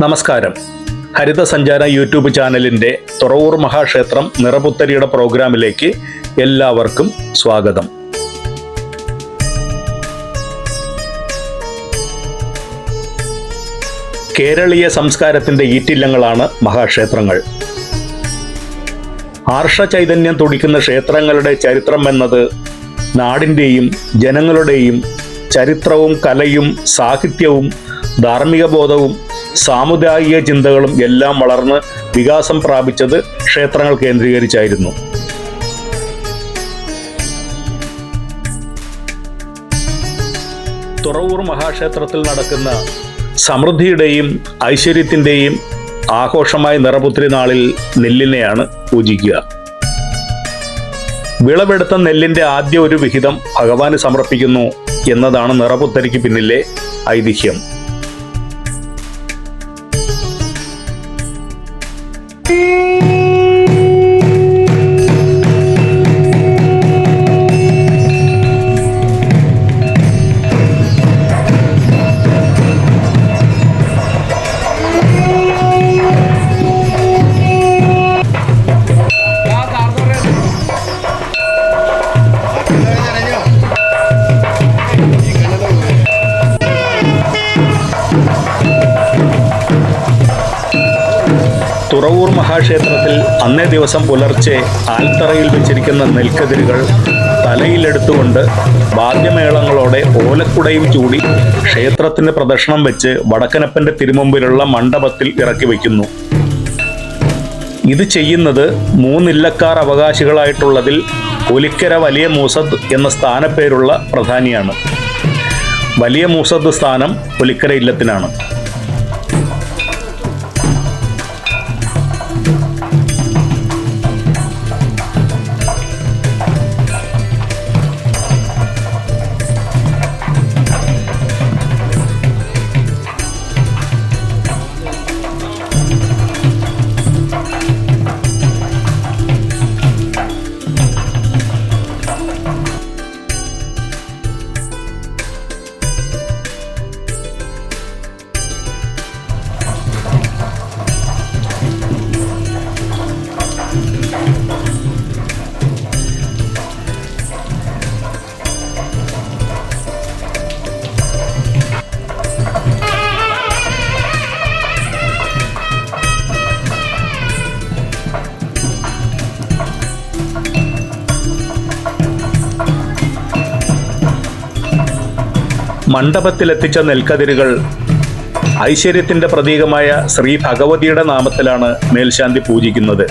നമസ്കാരം. ഹരിതസഞ്ചാര യൂട്യൂബ് ചാനലിൻ്റെ തുറവൂർ മഹാക്ഷേത്രം നിറപുത്തരിയുടെ പ്രോഗ്രാമിലേക്ക് എല്ലാവർക്കും സ്വാഗതം. കേരളീയ സംസ്കാരത്തിൻ്റെ ഈറ്റില്ലങ്ങളാണ് മഹാക്ഷേത്രങ്ങൾ. ആർഷ ചൈതന്യം തുടിക്കുന്ന ക്ഷേത്രങ്ങളുടെ ചരിത്രം എന്നത് നാടിൻ്റെയും ജനങ്ങളുടെയും ചരിത്രവും കലയും സാഹിത്യവും ധാർമ്മിക ബോധവും സാമുദായിക ചിന്തകളും എല്ലാം വളർന്ന് വികാസം പ്രാപിച്ചത് ക്ഷേത്രങ്ങൾ കേന്ദ്രീകരിച്ചായിരുന്നു. തുറവൂർ മഹാക്ഷേത്രത്തിൽ നടക്കുന്ന സമൃദ്ധിയുടെയും ഐശ്വര്യത്തിൻ്റെയും ആഘോഷമായ നിറപുത്തരി നാളിൽ നെല്ലിനെയാണ് പൂജിക്കുക. വിളവെടുത്ത നെല്ലിൻ്റെ ആദ്യ ഒരു വിഹിതം ഭഗവാന് സമർപ്പിക്കുന്നു എന്നതാണ് നിറപുത്തരിക്ക് പിന്നിലെ ഐതിഹ്യം. തുറവൂർ മഹാക്ഷേത്രത്തിൽ അന്നേ ദിവസം പുലർച്ചെ ആൽത്തറയിൽ വെച്ചിരിക്കുന്ന നെൽക്കതിരുകൾ തലയിലെടുത്തുകൊണ്ട് വാദ്യമേളങ്ങളോടെ ഓലക്കുടയും ചൂടി ക്ഷേത്രത്തിന് പ്രദക്ഷിണം വെച്ച് വടക്കനപ്പൻ്റെ തിരുമുമ്പിലുള്ള മണ്ഡപത്തിൽ ഇറക്കി വയ്ക്കുന്നു. ഇത് ചെയ്യുന്നത് മൂന്നില്ലക്കാർ അവകാശികളായിട്ടുള്ളതിൽ ഒലിക്കര വലിയ മൂസദ് എന്ന സ്ഥാനപ്പേരുള്ള പ്രധാനിയാണ്. വലിയ മൂസദ് സ്ഥാനം ഒലിക്കര ഇല്ലത്തിനാണ്. മണ്ഡപത്തിലെത്തിച്ച നെൽക്കതിരുകൾ ഐശ്വര്യത്തിൻ്റെ പ്രതീകമായ ശ്രീ ഭഗവതിയുടെ നാമത്തിലാണ് മേൽശാന്തി പൂജിക്കുന്നത്.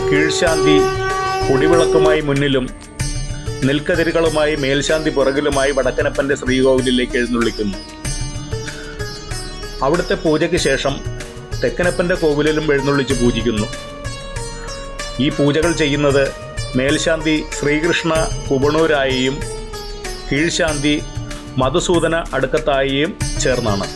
കീഴ്ശാന്തി കുടിവിളക്കുമായി മുന്നിലും നെൽക്കതിരുകളുമായി മേൽശാന്തി പുറകിലുമായി വടക്കനപ്പൻ്റെ ശ്രീകോവിലിലേക്ക് എഴുന്നള്ളിക്കുന്നു. അവിടുത്തെ പൂജയ്ക്ക് ശേഷം തെക്കനപ്പൻ്റെ കോവിലിലും എഴുന്നള്ളിച്ച് പൂജിക്കുന്നു. ഈ പൂജകൾ ചെയ്യുന്നത് മേൽശാന്തി ശ്രീകൃഷ്ണ കുബണൂരായെയും കീഴ്ശാന്തി മധുസൂദന അടുക്കത്തായെയും ചേർന്നാണ്.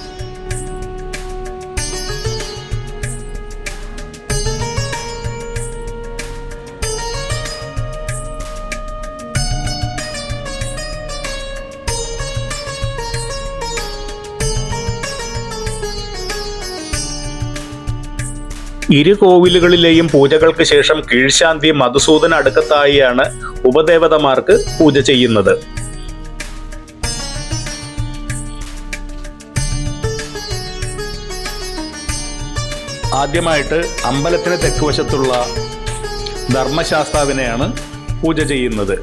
ഇരു കോവിലുകളിലെയും പൂജകൾക്ക് ശേഷം കീഴ്ശാന്തി മധുസൂദന അടുക്കത്തായിയാണ് ഉപദേവതമാർക്ക് പൂജ ചെയ്യുന്നത്. ആദ്യമായിട്ട് അമ്പലത്തിന് തെക്കുവശത്തുള്ള ധർമ്മശാസ്താവിനെയാണ് പൂജ ചെയ്യുന്നത്.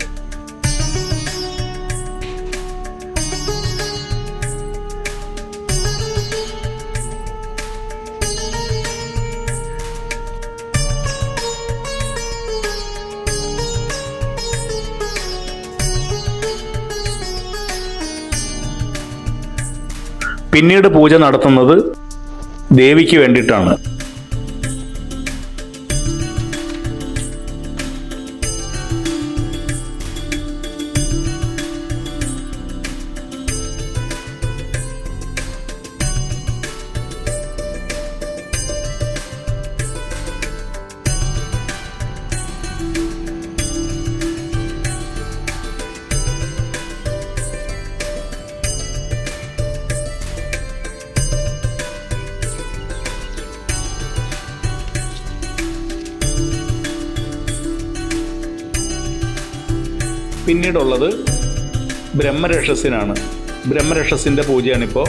പിന്നീട് പൂജ നടത്തുന്നത് ദേവിക്ക് വേണ്ടിയിട്ടാണ്. പിന്നീടുള്ളത് ബ്രഹ്മരക്ഷസിനാണ്. ബ്രഹ്മരക്ഷസിന്റെ പൂജയാണിപ്പോൾ.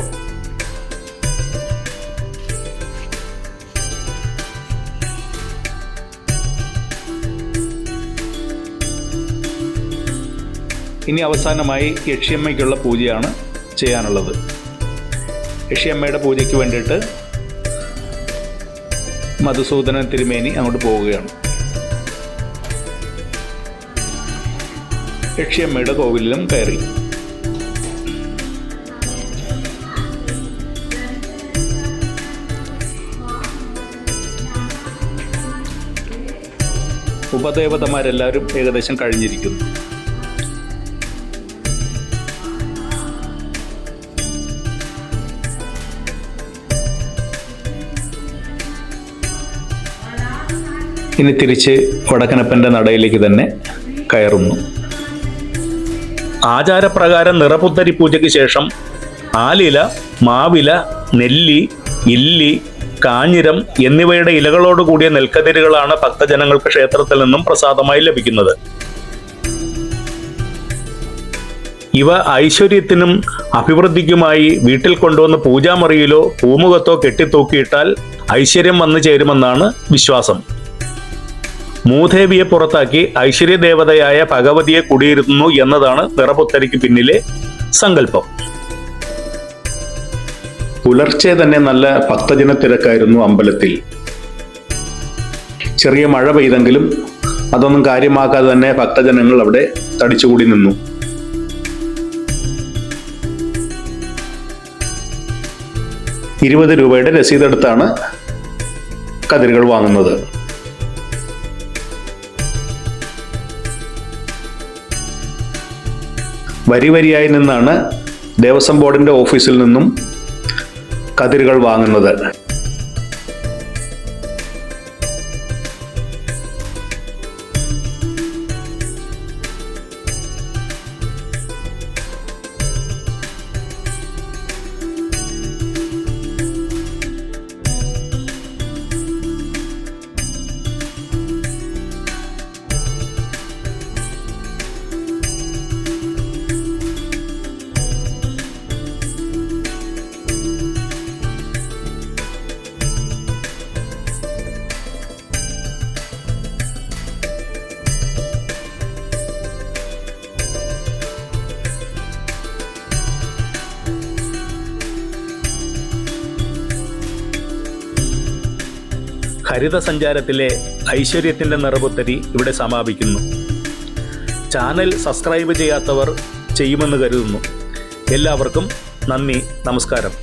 ഇനി അവസാനമായി യക്ഷിയമ്മയ്ക്കുള്ള പൂജയാണ് ചെയ്യാനുള്ളത്. യക്ഷിയമ്മയുടെ പൂജയ്ക്ക് വേണ്ടിയിട്ട് മധുസൂദനൻ തിരുമേനി അങ്ങോട്ട് പോവുകയാണ്. യക്ഷിയമ്മയുടെ കോവിലിലും കയറി. ഉപദേവതമാരെല്ലാവരും ഏകദേശം കഴിഞ്ഞിരിക്കുന്നു. ഇനി തിരിച്ച് വടക്കനപ്പൻ്റെ നടയിലേക്ക് തന്നെ കയറുന്നു. ആചാരപ്രകാരം നിറപുത്തരി പൂജയ്ക്ക് ശേഷം ആലില, മാവില, നെല്ലി, ഇല്ലി, കാഞ്ഞിരം എന്നിവയുടെ ഇലകളോട് കൂടിയ നെൽക്കതിരുകളാണ് ഭക്തജനങ്ങൾക്ക് ക്ഷേത്രത്തിൽ നിന്നും പ്രസാദമായി ലഭിക്കുന്നത്. ഇവ ഐശ്വര്യത്തിനും അഭിവൃദ്ധിക്കുമായി വീട്ടിൽ കൊണ്ടുവന്ന് പൂജാമുറിയിലോ പൂമുഖത്തോ കെട്ടിത്തൂക്കിയിട്ടാൽ ഐശ്വര്യം വന്നു ചേരുമെന്നാണ് വിശ്വാസം. മൂദേവിയെ പുറത്താക്കി ഐശ്വര്യദേവതയായ ഭഗവതിയെ കുടിയിരുത്തുന്നു എന്നതാണ് നിറപുത്തരിക്ക് പിന്നിലെ സങ്കല്പം. പുലർച്ചെ തന്നെ നല്ല ഭക്തജന തിരക്കായിരുന്നു അമ്പലത്തിൽ. ചെറിയ മഴ പെയ്തെങ്കിലും അതൊന്നും കാര്യമാക്കാതെ തന്നെ ഭക്തജനങ്ങൾ അവിടെ തടിച്ചുകൂടി നിന്നു. ₹20 രസീതെടുത്താണ് കതിരുകൾ വാങ്ങുന്നത്. വരിവരിയായി നിന്നാണ് ദേവസ്വം ബോർഡിന്റെ ഓഫീസിൽ നിന്നും കതിരുകൾ വാങ്ങുന്നത്. ഹരിതസഞ്ചാരത്തിലെ ഐശ്വര്യത്തിൻ്റെ നിറപുത്തരി ഇവിടെ സമാപിക്കുന്നു. ചാനൽ സബ്സ്ക്രൈബ് ചെയ്യാത്തവർ ചെയ്യുമെന്ന് കരുതുന്നു. എല്ലാവർക്കും നന്ദി, നമസ്കാരം.